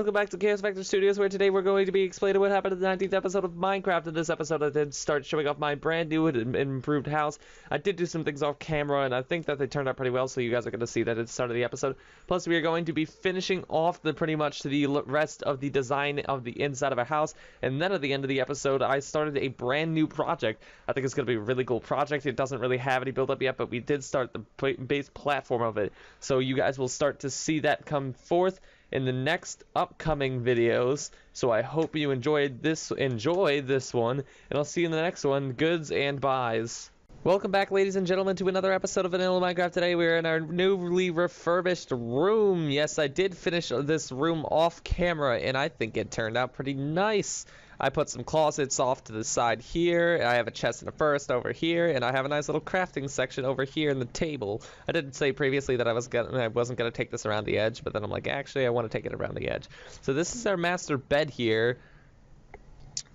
welcome back to ChaosFacot Studios, where today we're going to be explaining what happened in the 19th episode of Minecraft. In this episode, I did start showing off my brand new and improved house. I did do some things off camera, and I think that they turned out pretty well, so you guys are going to see that at the start of the episode. Plus, we are going to be finishing off pretty much the rest of the design of the inside of our house, and then at the end of the episode, I started a brand new project. I think it's going to be a really cool project. It doesn't really have any build-up yet, but we did start the base platform of it, so you guys will start to see that come forth in the next upcoming videos. So I hope you enjoy this one, and I'll see you in the next one. Goods and buys. Welcome back, ladies and gentlemen, to another episode of Vanilla Minecraft. Today we're in our newly refurbished room. Yes, I did finish this room off camera, and I think it turned out pretty nice. I put some closets off to the side here. I have a chest and a first over here, and I have a nice little crafting section over here in the table. I didn't say previously that I wasn't gonna take this around the edge, but then I'm like, actually, I want to take it around the edge. So this is our master bed here.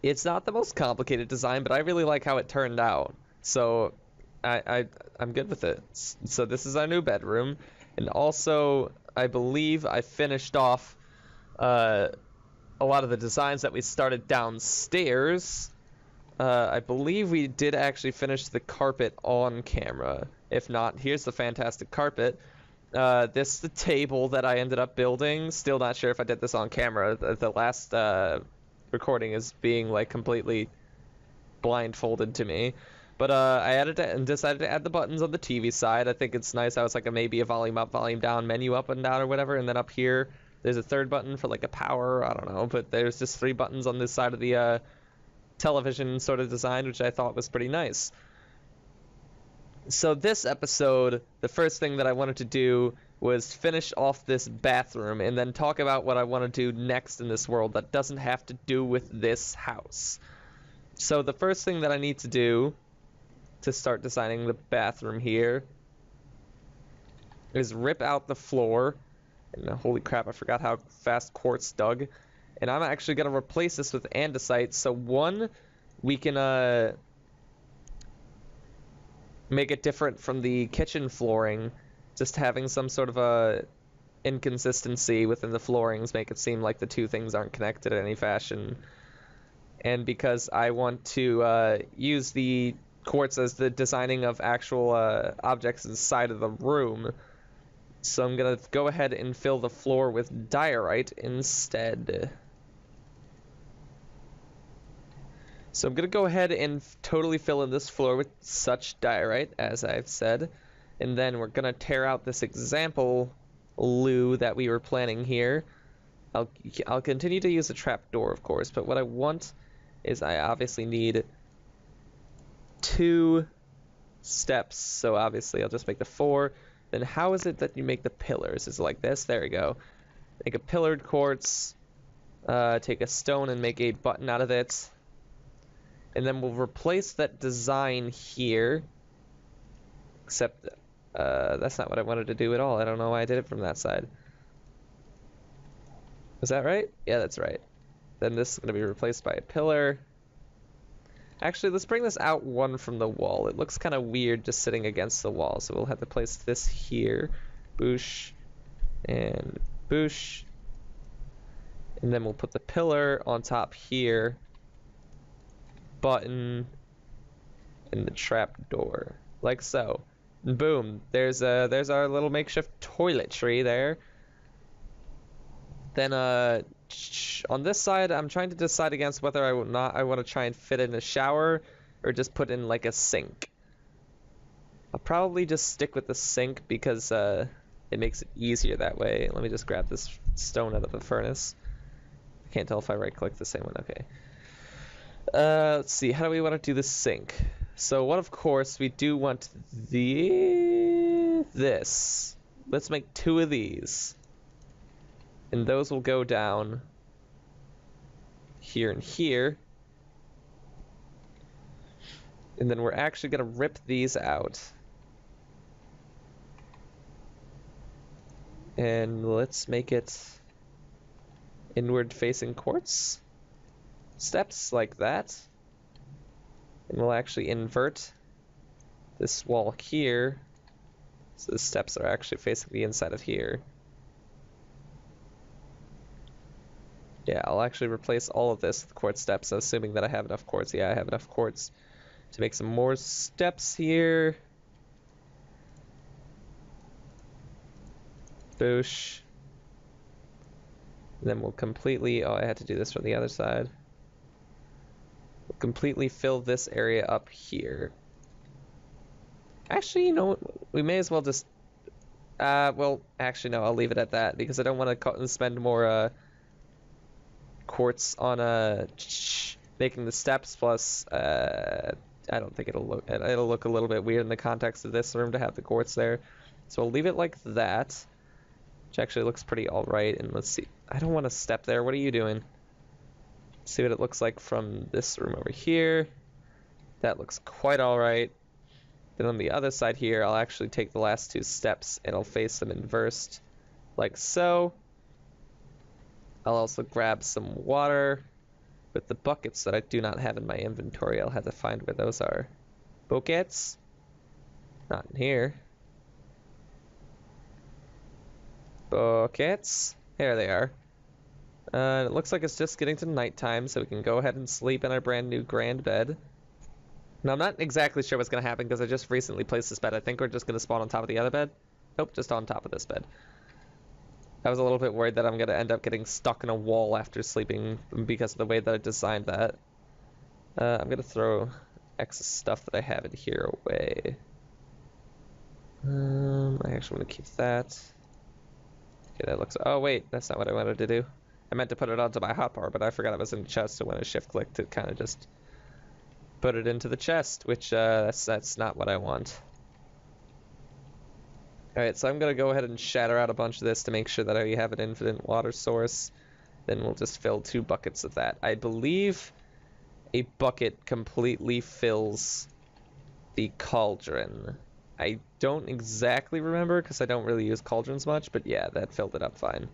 It's not the most complicated design, but I really like how it turned out. So I'm good with it. So this is our new bedroom, and also I believe I finished off a lot of the designs that we started downstairs. I believe we did actually finish the carpet on camera. If not, here's the fantastic carpet. This is the table that I ended up building. Still not sure if I did this on camera. The last recording is being like completely blindfolded to me. But I added it and decided to add the buttons on the TV side. I think it's nice how it's like maybe a volume up, volume down, menu up and down or whatever. And then up here, there's a third button for like a power, I don't know. But there's just 3 buttons on this side of the television sort of design, which I thought was pretty nice. So this episode, the first thing that I wanted to do was finish off this bathroom and then talk about what I want to do next in this world that doesn't have to do with this house. So the first thing that I need to do to start designing the bathroom here is rip out the floor. And holy crap, I forgot how fast quartz dug. And I'm actually going to replace this with andesite. So one, we can make it different from the kitchen flooring. Just having some sort of a inconsistency within the floorings make it seem like the two things aren't connected in any fashion. And because I want to use the quartz as the designing of actual objects inside of the room, so I'm gonna go ahead and fill the floor with diorite instead. So I'm gonna go ahead and totally fill in this floor with such diorite, as I've said, and then we're gonna tear out this example loo that we were planning here. I'll continue to use a trapdoor, of course, but what I want is I obviously need 2 steps, so obviously I'll just make the 4. Then how is it that you make the pillars? Is it like this? There we go. Make a pillared quartz, take a stone and make a button out of it, and then we'll replace that design here, except that's not what I wanted to do at all. I don't know why I did it from that side. Was that right? Yeah, that's right. Then this is going to be replaced by a pillar. Actually, let's bring this out 1 from the wall. It looks kind of weird just sitting against the wall, so we'll have to place this here. Boosh. And boosh. And then we'll put the pillar on top here. Button. And the trap door. Like so. And boom. There's our little makeshift toiletry there. Then, on this side, I'm trying to decide against whether I want to try and fit in a shower or just put in like a sink. I'll probably just stick with the sink because it makes it easier that way. Let me just grab this stone out of the furnace. I can't tell if I right-click the same one. Okay. Let's see. How do we want to do the sink? So what, of course, we do want this. Let's make 2 of these. And those will go down here and here. And then we're actually going to rip these out. And let's make it inward facing quartz steps like that. And we'll actually invert this wall here So the steps are actually facing the inside of here. Yeah, I'll actually replace all of this with quartz steps, assuming that I have enough quartz. Yeah, I have enough quartz to make some more steps here. Boosh. And then we'll completely... Oh, I had to do this from the other side. We'll completely fill this area up here. Actually, you know what? We may as well just... well, actually, no, I'll leave it at that, because I don't want to spend more, quartz on, making the steps, plus, I don't think it'll look a little bit weird in the context of this room to have the quartz there. So I'll leave it like that, which actually looks pretty alright, and let's see. I don't want to step there. What are you doing? Let's see what it looks like from this room over here. That looks quite alright. Then on the other side here, I'll actually take the last two steps and I'll face them inversed, like so. I'll also grab some water with the buckets that I do not have in my inventory. I'll have to find where those are. Buckets? Not in here. Buckets? There they are. It looks like it's just getting to nighttime, so we can go ahead and sleep in our brand new grand bed. Now, I'm not exactly sure what's going to happen because I just recently placed this bed. I think we're just going to spawn on top of the other bed. Nope, just on top of this bed. I was a little bit worried that I'm going to end up getting stuck in a wall after sleeping because of the way that I designed that. I'm going to throw excess stuff that I have in here away. I actually want to keep that. Okay, that looks... Oh, wait, that's not what I wanted to do. I meant to put it onto my hotbar, but I forgot it was in the chest, so when I shift-clicked, it kind of just put it into the chest, which, that's not what I want. Alright, so I'm going to go ahead and shatter out a bunch of this to make sure that I have an infinite water source. Then we'll just fill 2 buckets of that. I believe a bucket completely fills the cauldron. I don't exactly remember because I don't really use cauldrons much, but yeah, that filled it up fine.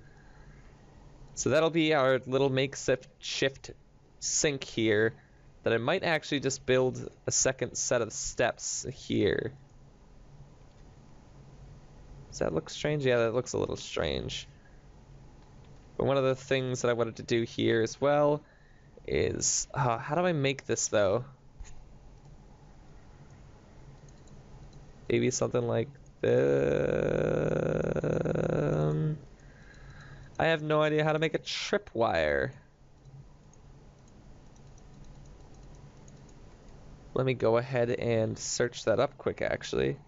So that'll be our little makeshift sink here that I might actually just build a second set of steps here. Does that look strange? Yeah, that looks a little strange. But one of the things that I wanted to do here as well is... how do I make this, though? Maybe something like this. I have no idea how to make a tripwire. Let me go ahead and search that up quick, actually.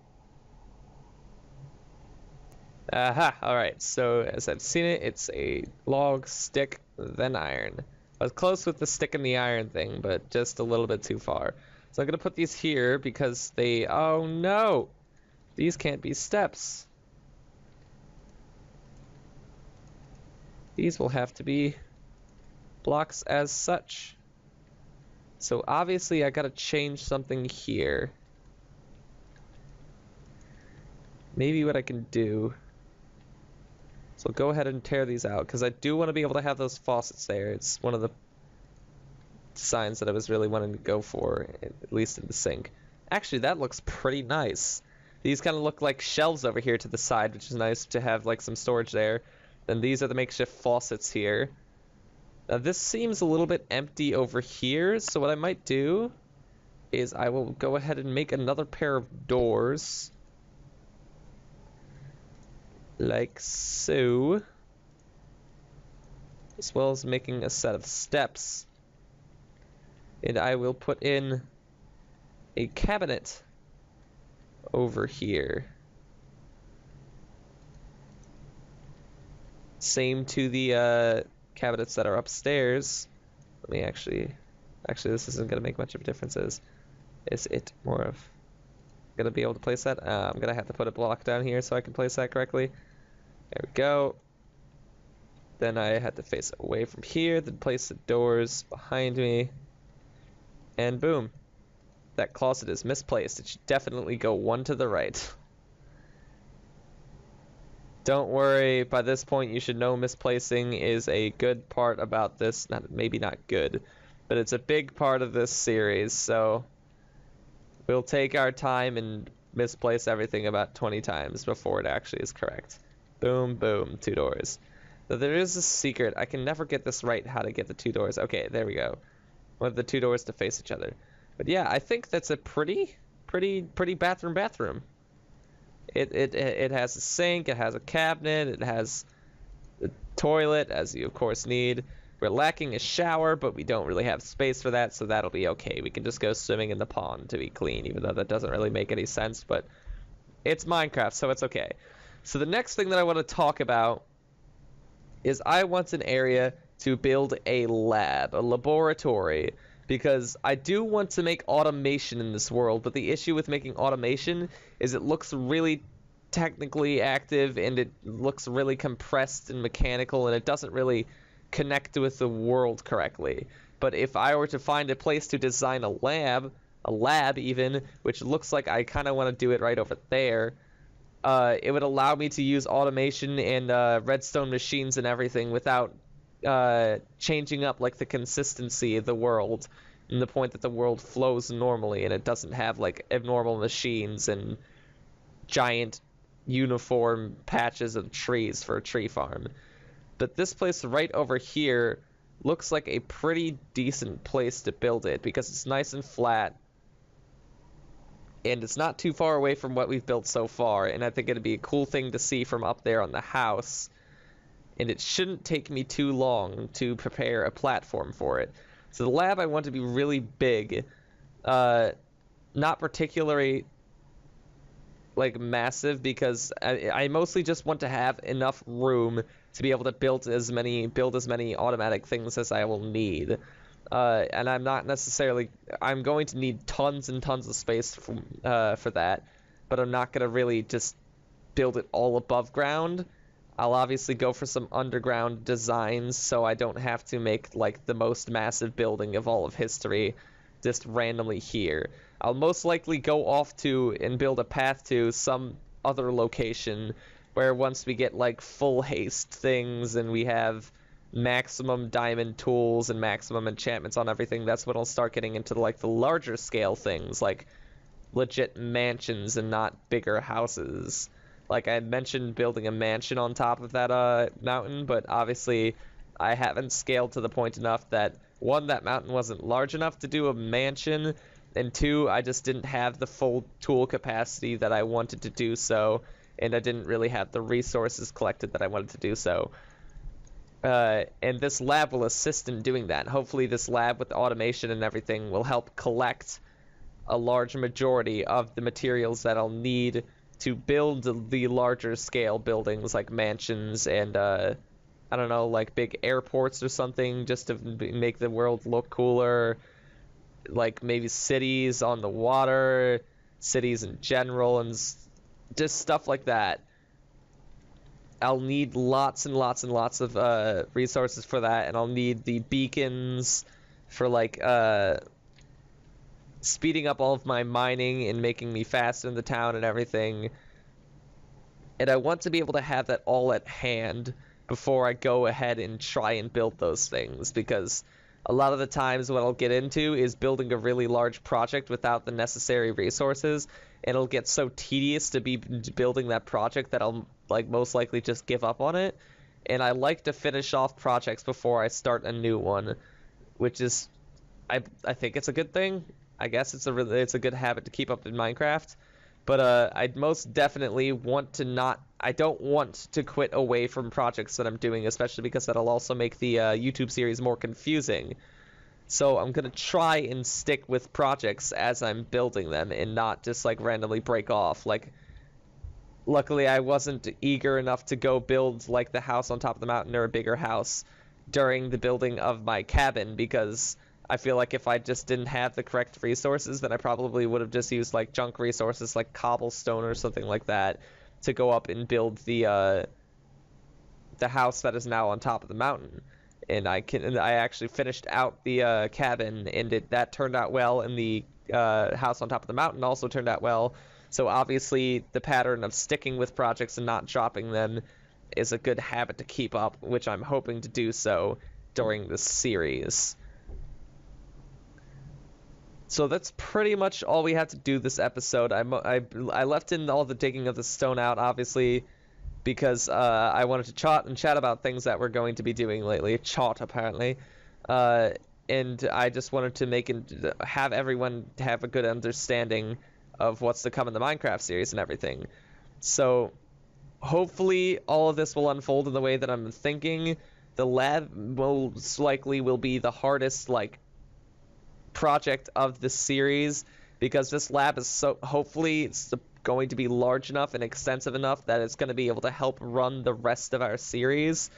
Aha! Alright, so as I've seen it, it's a log, stick, then iron. I was close with the stick and the iron thing, but just a little bit too far. So I'm gonna put these here because they... Oh no! These can't be steps. These will have to be blocks as such. So obviously I gotta change something here. Maybe what I can do... So go ahead and tear these out, because I do want to be able to have those faucets there. It's one of the designs that I was really wanting to go for, at least in the sink. Actually, that looks pretty nice. These kind of look like shelves over here to the side, which is nice to have like some storage there. Then these are the makeshift faucets here. Now this seems a little bit empty over here, so what I might do is I will go ahead and make another pair of doors. Like so. As well as making a set of steps. And I will put in a cabinet over here. Same to the cabinets that are upstairs. Let me actually this isn't gonna make much of a difference. Is it more of gonna be able to place that? I'm gonna have to put a block down here so I can place that correctly. There we go. Then I had to face it away from here, then place the doors behind me. And boom. That closet is misplaced. It should definitely go one to the right. Don't worry, by this point you should know misplacing is a good part about this. Maybe not good, but it's a big part of this series, so we'll take our time and misplace everything about 20 times before it actually is correct. Boom, boom, 2 doors. So there is a secret. I can never get this right, how to get the 2 doors. Okay, there we go. Want the 2 doors to face each other. But yeah, I think that's a pretty bathroom. It has a sink, it has a cabinet, it has a toilet, as you of course need. We're lacking a shower, but we don't really have space for that, so that'll be okay. We can just go swimming in the pond to be clean, even though that doesn't really make any sense, but it's Minecraft, so it's okay. So the next thing that I want to talk about is I want an area to build a lab, a laboratory, because I do want to make automation in this world, but the issue with making automation is it looks really technically active, and it looks really compressed and mechanical, and it doesn't really connect with the world correctly. But if I were to find a place to design a lab even, which looks like I kind of want to do it right over there, it would allow me to use automation and redstone machines and everything without changing up like the consistency of the world, and the point that the world flows normally and it doesn't have like abnormal machines and giant uniform patches of trees for a tree farm. But this place right over here looks like a pretty decent place to build it because it's nice and flat and it's not too far away from what we've built so far, and I think it'd be a cool thing to see from up there on the house. And it shouldn't take me too long to prepare a platform for it. So the lab I want to be really big, not particularly like massive, because I mostly just want to have enough room to be able to build as many automatic things as I will need. And I'm going to need tons and tons of space for that, but I'm not gonna really just build it all above ground. I'll obviously go for some underground designs so I don't have to make like the most massive building of all of history just randomly here. I'll most likely go off to and build a path to some other location where once we get like full haste things and we have maximum diamond tools and maximum enchantments on everything, that's when I'll start getting into like the larger scale things, like legit mansions and not bigger houses. Like I mentioned building a mansion on top of that mountain, but obviously I haven't scaled to the point enough that, one, that mountain wasn't large enough to do a mansion, and two, I just didn't have the full tool capacity that I wanted to do so, and I didn't really have the resources collected that I wanted to do so. And this lab will assist in doing that. Hopefully this lab with automation and everything will help collect a large majority of the materials that I'll need to build the larger scale buildings like mansions and I don't know, like big airports or something, just to make the world look cooler, like maybe cities on the water, cities in general, and just stuff like that. I'll need lots and lots and lots of resources for that, and I'll need the beacons for like speeding up all of my mining and making me faster in the town and everything. And I want to be able to have that all at hand before I go ahead and try and build those things, because a lot of the times what I'll get into is building a really large project without the necessary resources, and it'll get so tedious to be building that project that I'll like most likely just give up on it. And I like to finish off projects before I start a new one, which is I think it's a good thing. I guess it's a good habit to keep up in Minecraft. But I'd most definitely want to I don't want to quit away from projects that I'm doing, especially because that'll also make the YouTube series more confusing. So I'm going to try and stick with projects as I'm building them and not just like randomly break off. Like, luckily I wasn't eager enough to go build like the house on top of the mountain or a bigger house during the building of my cabin, because I feel like if I just didn't have the correct resources, then I probably would have just used like junk resources like cobblestone or something like that to go up and build the house that is now on top of the mountain. And I actually finished out the cabin, and that turned out well, and the house on top of the mountain also turned out well. So obviously the pattern of sticking with projects and not dropping them is a good habit to keep up, which I'm hoping to do so during this series. So that's pretty much all we had to do this episode. I left in all the digging of the stone out. Obviously, because I wanted to chat about things that we're going to be doing lately. Apparently. And I just wanted to have everyone have a good understanding of what's to come in the Minecraft series and everything. So hopefully all of this will unfold in the way that I'm thinking. The lab most likely will be the hardest project of the series, because this lab is hopefully it's going to be large enough and extensive enough that it's going to be able to help run the rest of our series.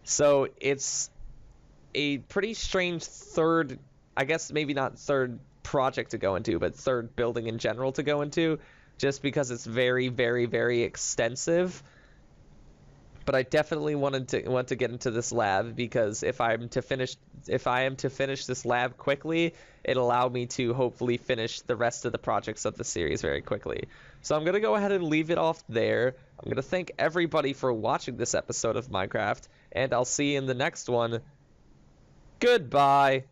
So it's a pretty strange third, I guess maybe not third project to go into, but third building in general to go into, just because it's very, very, very extensive. But I definitely want to get into this lab, because if I am to finish this lab quickly, it'll allow me to hopefully finish the rest of the projects of the series very quickly. So I'm gonna go ahead and leave it off there. I'm gonna thank everybody for watching this episode of Minecraft, and I'll see you in the next one. Goodbye.